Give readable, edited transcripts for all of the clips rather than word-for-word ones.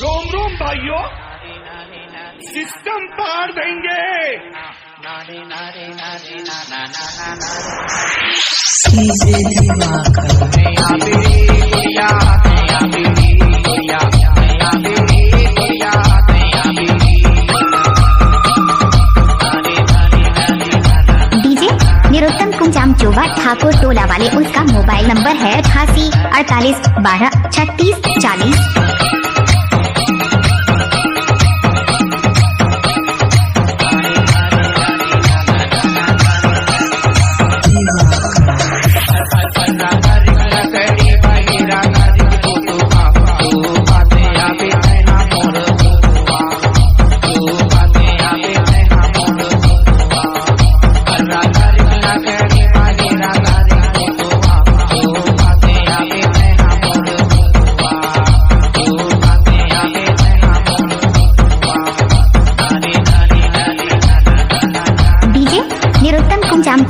रोम रोम भाइयों, सिस्टम पार देंगे। डीजे निरुत्तम कुंजाम चोबा ठाकुर टोला वाले, उसका मोबाइल नंबर है 88 48 12 36 40।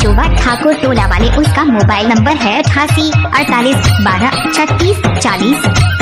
चोबा ठाकुर टोला वाले, उसका मोबाइल नंबर है 88 48 12 36 40।